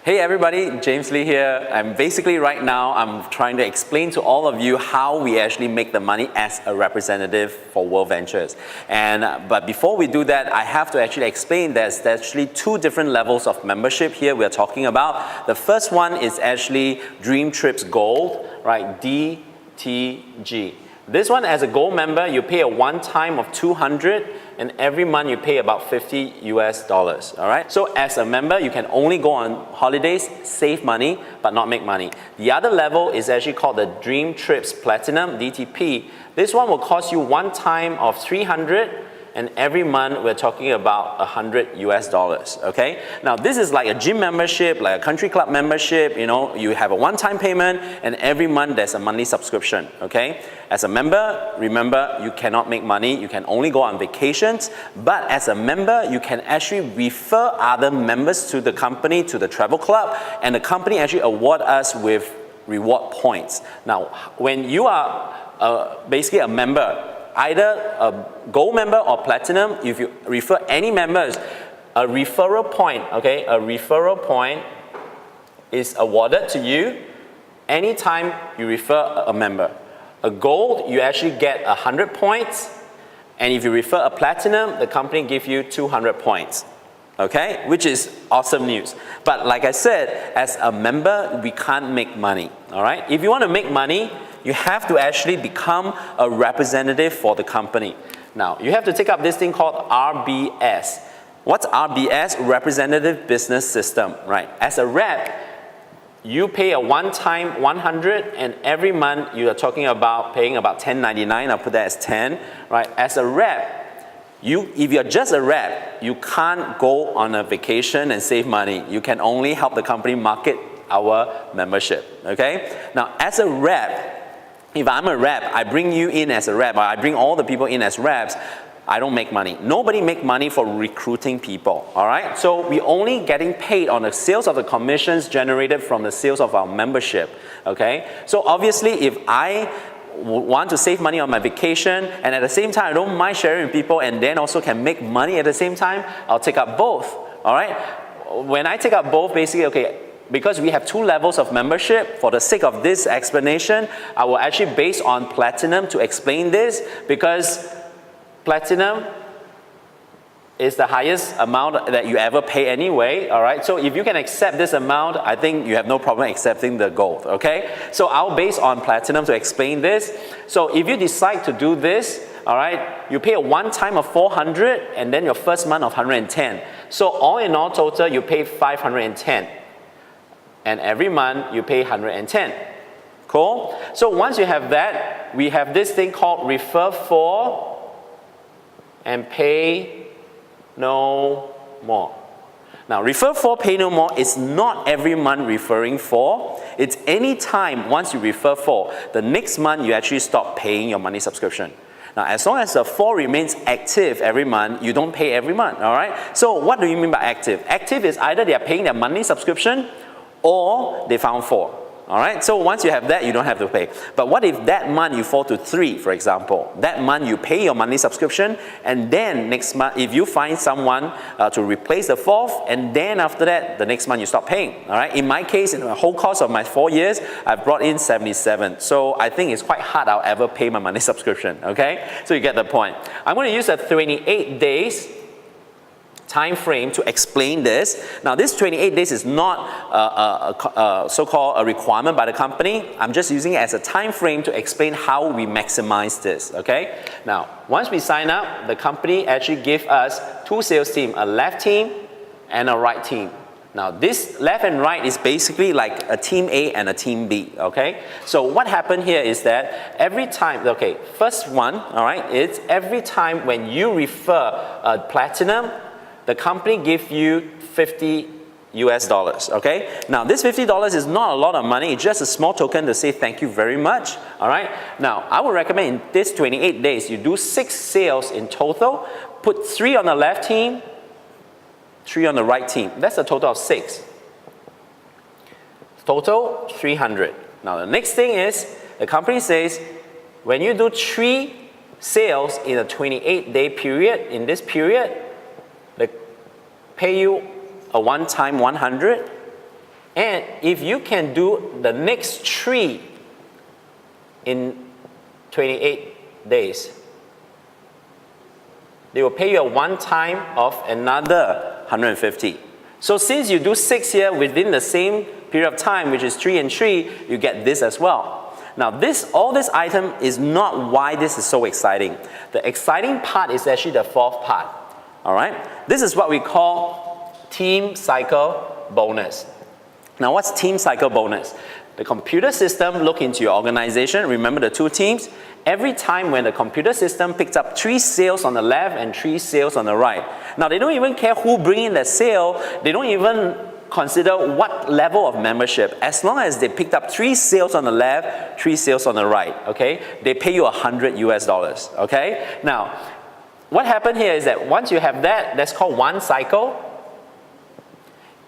Hey everybody, James Lee here. Right now, I'm trying to explain to all of you how we actually make the money as a representative for World Ventures. But before we do that, I have to actually explain there's actually two different levels of membership here we're talking about. The first one is actually Dream Trips Gold, right? DTG. This one, as a gold member, you pay a one-time of $200, and every month you pay about $50 US, all right? So as a member, you can only go on holidays, save money, but not make money. The other level is actually called the Dream Trips Platinum, DTP. This one will cost you one time of $300, and every month we're talking about $100 US, okay? Now this is like a gym membership, like a country club membership, you know, you have a one-time payment and every month there's a monthly subscription, okay? As a member, remember, you cannot make money, you can only go on vacations, but as a member, you can actually refer other members to the company, to the travel club, and the company actually award us with reward points. Now, when you are basically a member, either a gold member or platinum, if you refer any members, a referral point, okay, a referral point is awarded to you anytime you refer a member. A gold, you actually get 100 points, and if you refer a platinum, the company gives you 200 points, okay, which is awesome news. But like I said, as a member, we can't make money, all right? If you want to make money, you have to actually become a representative for the company. Now, you have to take up this thing called RBS. What's RBS? Representative Business System, right? As a rep, you pay a one-time $100, and every month you are talking about paying about $10.99. I'll put that as 10, right? As a rep, if you're just a rep, you can't go on a vacation and save money. You can only help the company market our membership, okay? Now, as a rep, if I'm a rep, I bring you in as a rep, or I bring all the people in as reps, I don't make money. Nobody make money for recruiting people, all right? So we only getting paid on the sales of the commissions generated from the sales of our membership, okay? So obviously, if I want to save money on my vacation, and at the same time, I don't mind sharing with people, and then also can make money at the same time, I'll take up both, all right? When I take up both, basically, okay, because we have two levels of membership, for the sake of this explanation, I will actually base on platinum to explain this, because platinum is the highest amount that you ever pay anyway, all right? So if you can accept this amount, I think you have no problem accepting the gold, okay? So I'll base on platinum to explain this. So if you decide to do this, all right, you pay a one-time of $400, and then your first month of $110. So all in all total, you pay $510. And every month you pay $110. Cool? So once you have that, we have this thing called refer for and pay no more. Now, refer for, pay no more is not every month referring for. It's any time once you refer for, the next month you actually stop paying your monthly subscription. Now, as long as the for remains active every month, you don't pay every month, all right? So what do you mean by active? Active is either they are paying their monthly subscription or they found 4, all right? So once you have that, you don't have to pay. But what if that month you fall to 3, for example? That month you pay your monthly subscription, and then next month, if you find someone to replace the 4th, and then after that, the next month you stop paying, all right? In my case, in the whole course of my 4 years, I've brought in 77. So I think it's quite hard I'll ever pay my monthly subscription, okay? So you get the point. I'm going to use a 28 days time frame to explain this. Now, this 28 days is not so-called a requirement by the company. I'm just using it as a time frame to explain how we maximize this, okay? Now, once we sign up, the company actually gives us 2 sales teams, a left team and a right team. Now, this left and right is basically like a team A and a team B, okay? So what happened here is that every time, okay, first one, all right, it's every time when you refer a platinum, the company gives you $50 US, okay? Now, this $50 is not a lot of money. It's just a small token to say thank you very much, all right? Now, I would recommend in this 28 days, you do 6 sales in total, put 3 on the left team, 3 on the right team. That's a total of 6. Total, 300. Now, the next thing is, the company says, when you do 3 sales in a 28-day period, in this period, they pay you a one-time 100, And if you can do the next 3 in 28 days, they will pay you a one-time of another 150. So since you do 6 here within the same period of time, which is 3 and 3, you get this as well. Now all this item is not why this is so exciting. The exciting part is actually the 4th part. All right? This is what we call team cycle bonus. Now what's team cycle bonus? The computer system look into your organization, remember the 2 teams, every time when the computer system picks up 3 sales on the left and 3 sales on the right. Now they don't even care who bring in the sale, they don't even consider what level of membership. As long as they picked up 3 sales on the left, 3 sales on the right, okay? They pay you $100 US, okay? Now, what happened here is that once you have that, that's called one cycle.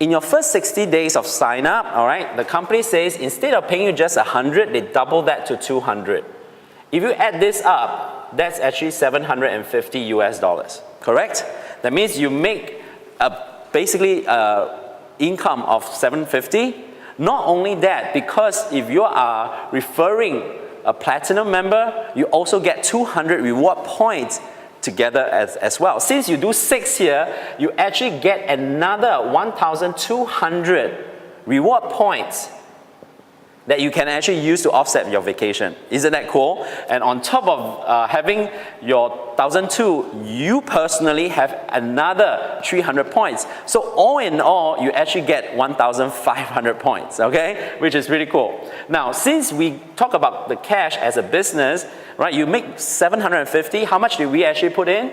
In your first 60 days of sign up, all right, the company says instead of paying you just 100, they double that to 200. If you add this up, that's actually $750 US, correct? That means you make basically income of 750. Not only that, because if you are referring a platinum member, you also get 200 reward points together as well. Since you do 6 here, you actually get another 1,200 reward points that you can actually use to offset your vacation. Isn't that cool? And on top of having your 1,200, you personally have another 300 points. So all in all, you actually get 1,500 points, okay? Which is pretty cool. Now, since we talk about the cash as a business, right, you make 750, how much did we actually put in?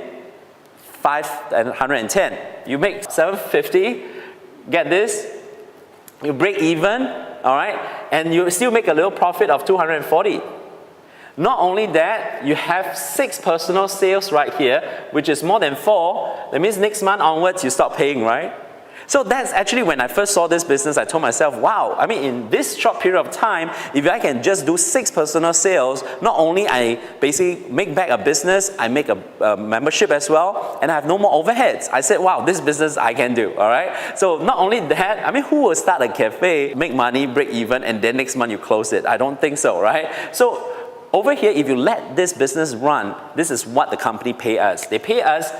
510. You make 750, get this, you break even, all right, and you still make a little profit of 240. Not only that, you have 6 personal sales right here, which is more than 4. That means next month onwards, you stop paying, right? So that's actually when I first saw this business, I told myself, wow, I mean, in this short period of time, if I can just do 6 personal sales, not only I basically make back a business, I make a membership as well, and I have no more overheads. I said, wow, this business I can do, all right? So not only that, I mean, who will start a cafe, make money, break even, and then next month you close it? I don't think so, right? So over here, if you let this business run, this is what the company pay us. They pay us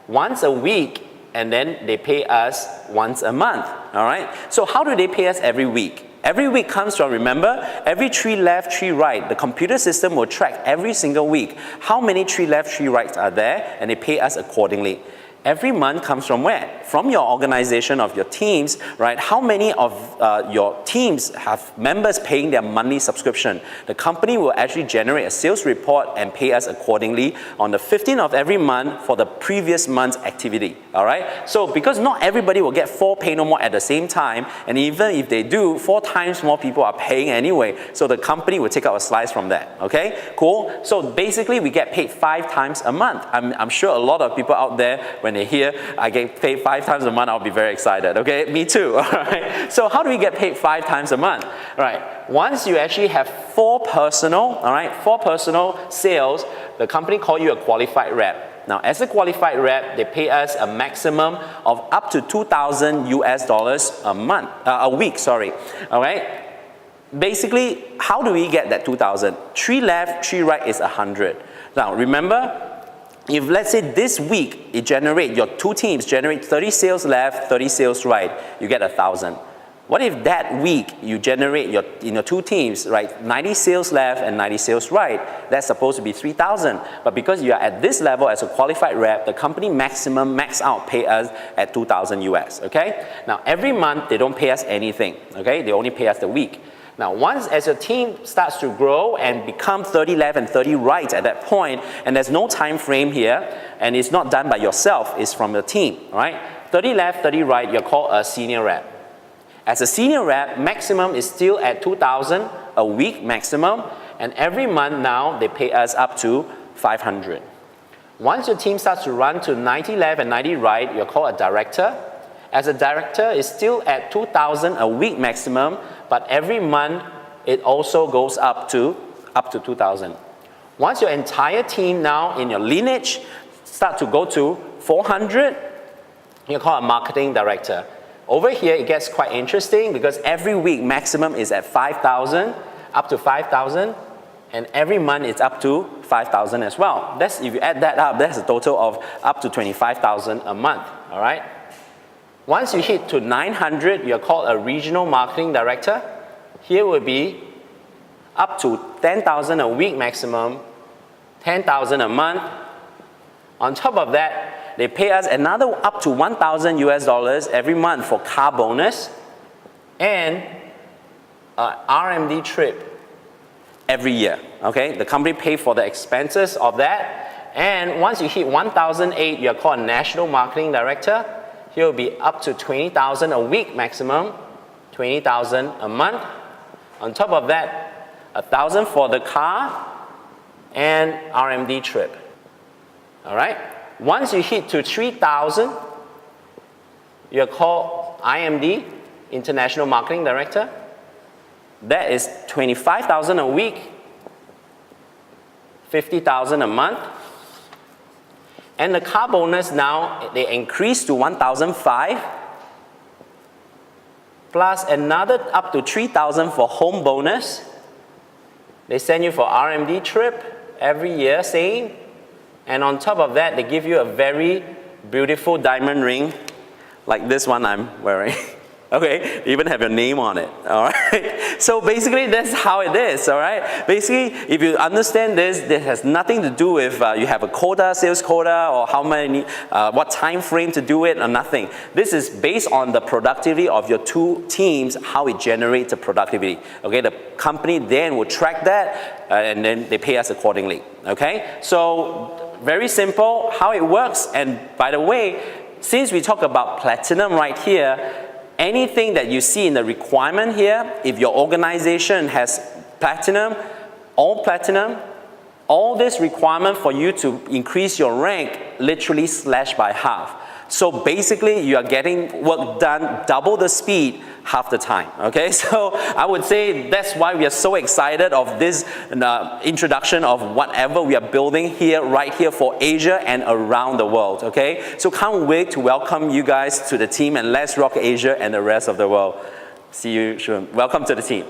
once a week, and then they pay us once a month, all right? So how do they pay us every week? Every week comes from, remember, every 3 left, 3 right. The computer system will track every single week how many 3 left, 3 rights are there, and they pay us accordingly. Every month comes from where? From your organization of your teams, right? How many of your teams have members paying their monthly subscription? The company will actually generate a sales report and pay us accordingly on the 15th of every month for the previous month's activity, all right? So because not everybody will get 4 pay no more at the same time, and even if they do, 4 times more people are paying anyway, so the company will take out a slice from that, okay? Cool? So basically we get paid 5 times a month. I'm sure a lot of people out there, when they hear I get paid 5 times a month, I'll be very excited, okay? Me too, all right? So how do we get paid 5 times a month? All right, once you actually have 4 personal, all right, 4 personal sales, the company call you a qualified rep. Now, as a qualified rep, they pay us a maximum of up to $2,000 US a month, a week, sorry, all right? Basically, how do we get that 2,000? 3 left, 3 right is 100. Now, remember, if let's say this week your 2 teams generate 30 sales left, 30 sales right, you get 1,000. What if that week you generate in your 2 teams, right, 90 sales left and 90 sales right? That's supposed to be 3,000. But because you are at this level as a qualified rep, the company max out pay us at 2,000 US, okay? Now every month they don't pay us anything, okay? They only pay us the week. Now, once as your team starts to grow and become 30 left and 30 right at that point, and there's no time frame here, and it's not done by yourself, it's from the team, right? 30 left, 30 right, you're called a senior rep. As a senior rep, maximum is still at 2,000 a week maximum, and every month now they pay us up to 500. Once your team starts to run to 90 left and 90 right, you're called a director. As a director, it's still at 2,000 a week maximum, but every month it also goes up to 2,000. Once your entire team now in your lineage start to go to 400, you're called a marketing director. Over here, it gets quite interesting because every week maximum is at 5,000, up to 5,000, and every month it's up to 5,000 as well. That's, if you add that up, that's a total of up to 25,000 a month, all right? Once you hit to 900, you're called a regional marketing director. Here will be up to 10,000 a week maximum, 10,000 a month. On top of that, they pay us another up to 1,000 US dollars every month for car bonus and an RMD trip every year, okay? The company pays for the expenses of that. And once you hit 1,008, you're called a national marketing director. Here will be up to 20,000 a week maximum, 20,000 a month. On top of that, 1,000 for the car and RMD trip, all right? Once you hit to 3,000, you're called IMD, International Marketing Director. That is 25,000 a week, 50,000 a month. And the car bonus now, they increase to 1,005, plus another up to 3,000 for home bonus. They send you for RMD trip every year, same. And on top of that, they give you a very beautiful diamond ring, like this one I'm wearing. Okay, they even have your name on it, all right? So basically, that's how it is, all right? Basically, if you understand this, this has nothing to do with you have a quota, sales quota, or how many, what time frame to do it, or nothing. This is based on the productivity of your two teams, how it generates the productivity. Okay, the company then will track that, and then they pay us accordingly, okay? So, very simple, how it works. And by the way, since we talk about platinum right here, anything that you see in the requirement here, if your organization has platinum, all this requirement for you to increase your rank literally slashed by half. So basically, you are getting work done double the speed, half the time, okay? So I would say that's why we are so excited of this introduction of whatever we are building here, right here for Asia and around the world, okay? So can't wait to welcome you guys to the team, and let's rock Asia and the rest of the world. See you soon. Welcome to the team.